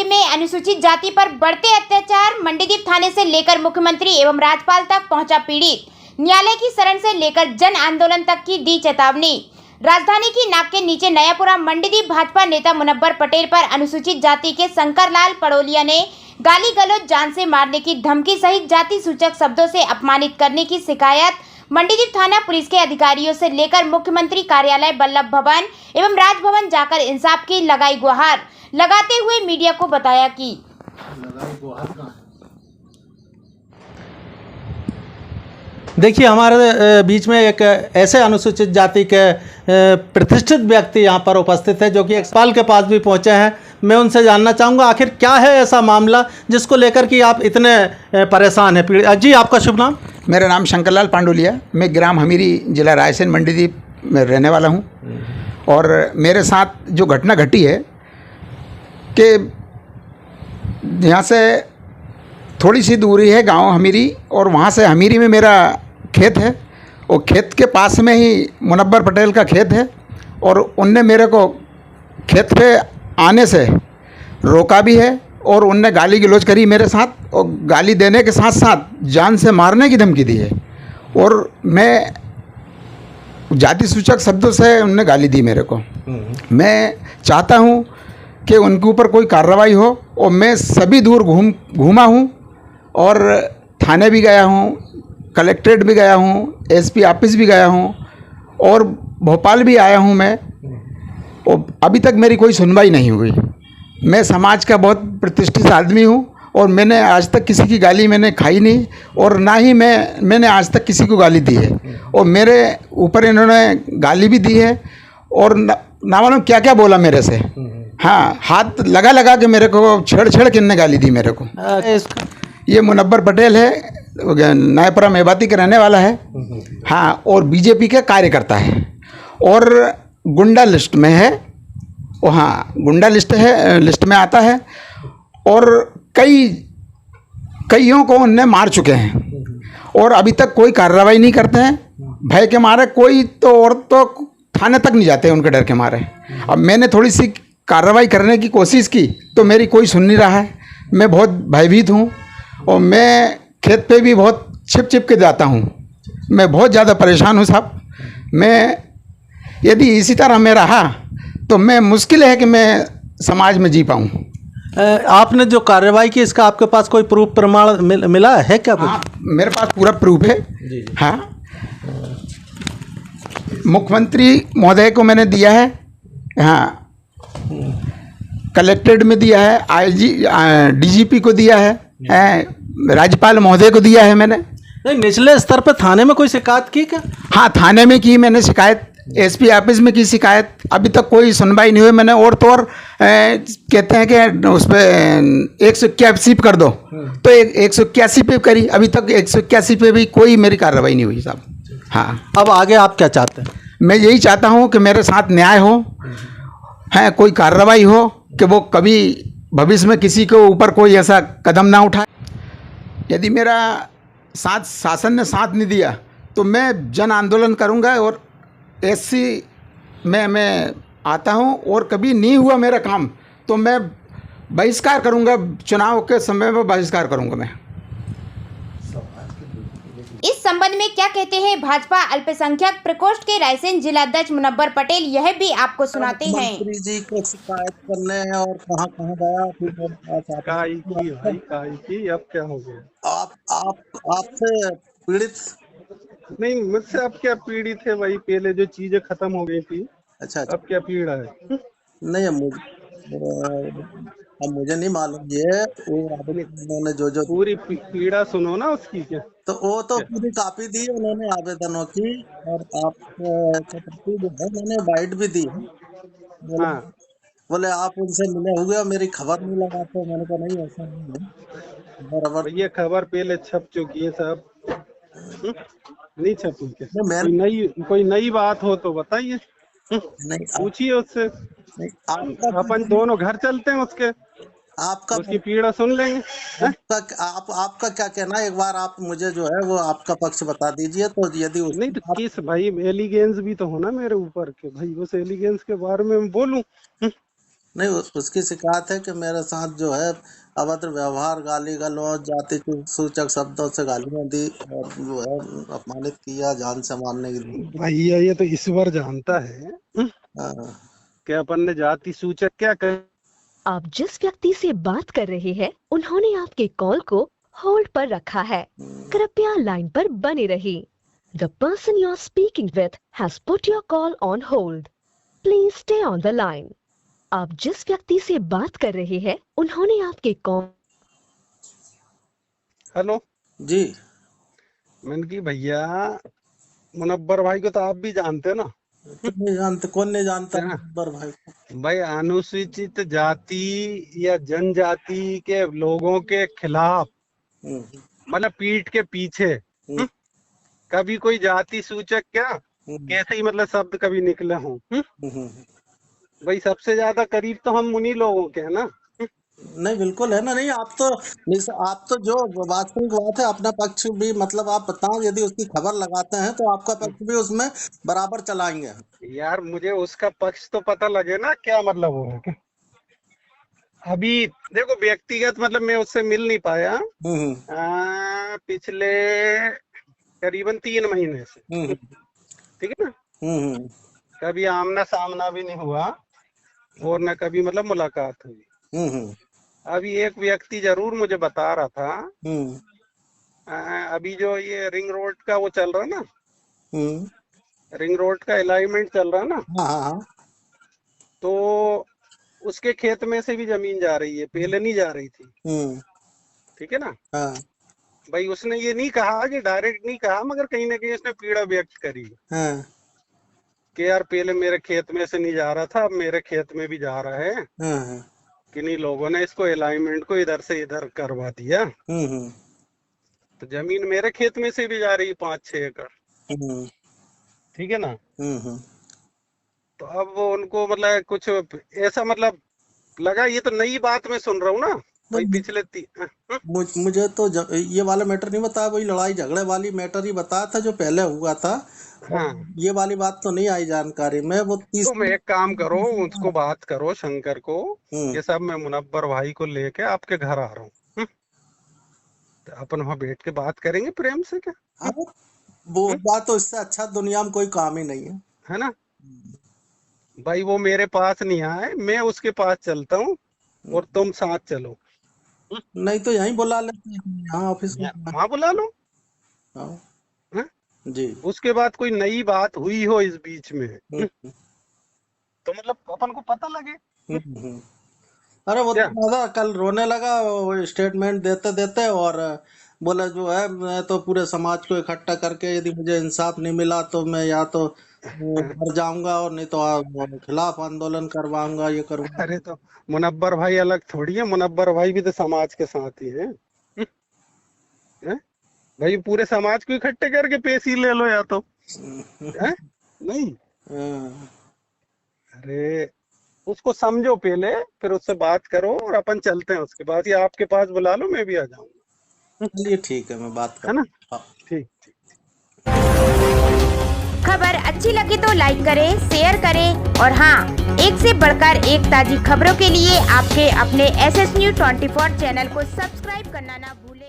राज्य में अनुसूचित जाति पर बढ़ते अत्याचार, मंडीदीप थाने से लेकर मुख्यमंत्री एवं राज्यपाल तक पहुंचा पीड़ित, न्यायालय की शरण से लेकर जन आंदोलन तक की दी चेतावनी। राजधानी की नाक के नीचे नयापुरा मंडीदीप भाजपा नेता मुनव्वर पटेल पर अनुसूचित जाति के शंकरलाल पड़ोलिया ने गाली गलौज, जान से मारने की धमकी सहित जाति सूचक शब्दों से अपमानित करने की शिकायत मंडीदीप थाना पुलिस के अधिकारियों से लेकर मुख्यमंत्री कार्यालय, वल्लभ भवन एवं राजभवन जाकर इंसाफ की लगाई गुहार लगाते हुए मीडिया को बताया कि देखिए, हमारे बीच में एक ऐसे अनुसूचित जाति के प्रतिष्ठित व्यक्ति यहाँ पर उपस्थित है जो कि राज्यपाल के पास भी पहुँचे हैं। मैं उनसे जानना चाहूँगा आखिर क्या है ऐसा मामला जिसको लेकर कि आप इतने परेशान हैं। जी, आपका शुभ नाम? मेरा नाम शंकरलाल पांडुलिया, मैं ग्राम हमीरी, जिला रायसेन, मंडीदीप में रहने वाला हूँ। और मेरे साथ जो घटना घटी है कि यहाँ से थोड़ी सी दूरी है गांव हमीरी, और वहाँ से हमीरी में मेरा खेत है। और खेत के पास में ही मुनव्वर पटेल का खेत है, और उनने मेरे को खेत पे आने से रोका भी है, और उनने गाली गलौज करी मेरे साथ, और गाली देने के साथ साथ जान से मारने की धमकी दी है। और मैं जाति सूचक शब्दों से उनने गाली दी मेरे को। मैं चाहता हूँ कि उनके ऊपर कोई कार्रवाई हो, और मैं सभी दूर घूमा हूँ, और थाने भी गया हूँ, कलेक्ट्रेट भी गया हूँ, एसपी ऑफिस भी गया हूँ, और भोपाल भी आया हूँ मैं, और अभी तक मेरी कोई सुनवाई नहीं हुई। मैं समाज का बहुत प्रतिष्ठित आदमी हूँ, और मैंने आज तक किसी की गाली मैंने खाई नहीं, और ना ही मैंने आज तक किसी को गाली दी है। और मेरे ऊपर इन्होंने गाली भी दी है, और ना मालूम क्या क्या बोला मेरे से। हाँ, हाथ लगा के मेरे को छेड़ के इन्होंने गाली दी मेरे को। ये मुनव्वर पटेल है, नयापुरा मेवाती का रहने वाला है। हाँ, और बीजेपी का कार्यकर्ता है, और गुंडा लिस्ट में है। हाँ, गुंडा लिस्ट में आता है, और कईयों को उनने मार चुके हैं, और अभी तक कोई कार्रवाई नहीं करते हैं। भय के मारे कोई तो थाने तक नहीं जाते उनके डर के मारे। अब मैंने थोड़ी सी कार्रवाई करने की कोशिश की तो मेरी कोई सुन नहीं रहा है। मैं बहुत भयभीत हूँ, और मैं खेत पे भी बहुत छिप के जाता हूँ। मैं बहुत ज़्यादा परेशान हूँ साहब। मैं यदि इसी तरह मैं रहा तो मैं मुश्किल है कि मैं समाज में जी पाऊँ। आपने जो कार्रवाई की, इसका आपके पास कोई प्रूफ प्रमाण मिला है क्या? हाँ, मेरे पास पूरा प्रूफ है। हाँ, मुख्यमंत्री महोदय को मैंने दिया है। हाँ, कलेक्ट्रेट में दिया है, डीजीपी को दिया है, राज्यपाल महोदय को दिया है मैंने। नहीं, निचले स्तर पर थाने में कोई शिकायत की क्या? हाँ, थाने में की मैंने शिकायत, एसपी ऑफिस में की शिकायत, अभी तक कोई सुनवाई नहीं हुई। मैंने और तो और कहते हैं कि उस पर 181 कर दो, तो 181 पे करी, अभी तक 181 पे भी कोई मेरी कार्रवाई नहीं हुई साहब। हाँ, अब आगे आप क्या चाहते हैं? मैं यही चाहता हूँ कि मेरे साथ न्याय हो, है कोई कार्रवाई हो, कि वो कभी भविष्य में किसी के ऊपर कोई ऐसा कदम ना उठाए। यदि मेरा साथ शासन ने साथ नहीं दिया तो मैं जन आंदोलन करूँगा, और एससी में मैं आता हूँ, और कभी नहीं हुआ मेरा काम तो मैं बहिष्कार करूँगा, चुनाव के समय में बहिष्कार करूँगा मैं। इस संबंध में क्या कहते हैं भाजपा अल्पसंख्यक प्रकोष्ठ के रायसेन जिलाध्यक्ष मुनव्वर पटेल, यह भी आपको सुनाते हैं। मंत्री जी को शिकायत करने और कहाँ गया, काई की अब क्या हो गया? आपसे पीड़ित नहीं, मुझसे अब क्या पीड़ित है? वही पहले जो चीजें खत्म हो गई थी। अच्छा, अब क्या पीड़ा है? नहीं, अब मुझे नहीं मालूम। ये उन्होंने जो पूरी पीड़ा सुनो ना उसकी। क्या तो वो तो पूरी कॉपी दी उन्होंने आवेदनों की, और आप जो है उन्होंने बाइट भी दी है। बोले आप उनसे मिले हुए, मेरी खबर नहीं लगाते। मैंने कहा नहीं, ऐसा नहीं है, बराबर। ये खबर पहले छप चुकी है साहब। नहीं छपी क्या? कोई नई बात हो तो बताइए, नहीं पूछिए उससे। अपन दोनों घर चलते हैं, उसकी पीड़ा सुन लेंगे। आपका क्या कहना है? एक बार आप मुझे जो है वो आपका पक्ष बता दीजिए। तो यदि नहीं तो किस भाई एलिगेंस भी तो होना मेरे ऊपर के भाई, उस एलिगेंस के बारे में बोलूं। नहीं उसकी शिकायत है कि मेरे साथ जो है अभद्र व्यवहार, गाली गलौज, जाति सूचक शब्दों से गालियां दी और जो है अपमानित किया, जान से मारने की धमकी। भैया ये तो ईश्वर जानता है हाँ। कि अपन ने जाति सूचक क्या कर। आप जिस व्यक्ति से बात कर रहे हैं उन्होंने आपके कॉल को होल्ड पर रखा है। कृपया लाइन पर बने रहिए। The person you are speaking with has put your call on hold. Please stay on the line. आप जिस व्यक्ति से बात कर रहे हैं उन्होंने आपके कॉल। हेलो जी। मैंने की भैया मुनव्वर भाई को तो आप भी जानते हो ना। नहीं जानते, कौन नहीं जानता है ना? मुनव्वर भाई को। भाई अनुसूचित जाति या जनजाति के लोगों के खिलाफ मतलब पीठ के पीछे कभी कोई जाति सूचक क्या कैसे ही मतलब शब्द कभी निकले हों। भाई सबसे ज्यादा करीब तो हम उन्हीं लोगों के हैं ना। नहीं बिल्कुल है ना। नहीं आप तो जो वास्तविक बात है अपना पक्ष भी मतलब आप बताओ, यदि उसकी खबर लगाते हैं तो आपका पक्ष भी उसमें बराबर चलाएंगे। यार मुझे उसका पक्ष तो पता लगे ना क्या मतलब हो है। अभी देखो व्यक्तिगत मतलब मैं उससे मिल नहीं पाया पिछले करीबन 3 महीने से। ठीक है ना। कभी आमना सामना भी नहीं हुआ और न कभी मतलब मुलाकात हुई। अभी एक व्यक्ति जरूर मुझे बता रहा था अभी जो ये रिंग रोड का वो चल रहा ना, रिंग रोड का अलाइनमेंट चल रहा ना, हाँ। तो उसके खेत में से भी जमीन जा रही है, पहले नहीं जा रही थी। ठीक है ना। हाँ। भाई उसने ये नहीं कहा कि डायरेक्ट नहीं कहा, मगर कहीं ना कहीं उसने पीड़ा व्यक्त करी कि यार पहले मेरे खेत में से नहीं जा रहा था, अब मेरे खेत में भी जा रहा है। किन्हीं लोगों ने इसको अलाइनमेंट को इधर से इधर करवा दिया, तो जमीन मेरे खेत में से भी जा रही 5-6 एकड़। ठीक है ना। तो अब वो उनको मतलब कुछ ऐसा मतलब लगा, ये तो नई बात मैं सुन रहा हूँ ना भाई पिछले मुझे तो ये वाला मैटर नहीं बताया, वही लड़ाई झगड़े वाली मैटर ही बताया था जो पहले हुआ था। हाँ। ये वाली बात तो नहीं आई जानकारी में। वो तुम एक काम करो, उसको बात करो शंकर को, ये सब मैं मुनव्वर भाई को लेके आपके घर आ रहा हूँ, तो अपन वहाँ बैठ के बात करेंगे प्रेम से क्या। वो बात तो इससे अच्छा दुनिया में कोई काम ही नहीं है ना। भाई वो मेरे पास नहीं आए, मैं उसके पास चलता हूँ और तुम साथ चलो। नहीं तो यहीं बुला लेते हैं, यहाँ ऑफिस में वहाँ बुला लो। जी। उसके बाद कोई नई बात हुई हो इस बीच में तो मतलब अपन को पता लगे। अरे वो तो कल रोने लगा वो स्टेटमेंट देते देते और बोले जो है मैं तो पूरे समाज को इकट्ठा करके यदि मुझे इंसाफ नहीं मिला तो मैं या तो मर जाऊंगा और नहीं तो खिलाफ आंदोलन करवाऊंगा, ये करूंगा। अरे तो मुनव्वर भाई अलग थोड़ी है, मुनव्वर भाई भी तो समाज के साथ ही है। भाई पूरे समाज को इकट्ठे करके पेशी ले लो या तो नहीं। अरे उसको समझो पहले, फिर उससे बात करो और अपन चलते हैं उसके बाद, या आपके पास बुला लो, मैं भी आ जाऊंगा। चलिए ठीक है, मैं बात कर, है ना। ठीक। खबर अच्छी लगी तो लाइक करें, शेयर करें और हाँ, एक से बढ़कर एक ताज़ी खबरों के लिए आपके अपने SS News 24 चैनल को सब्सक्राइब करना ना भूलें।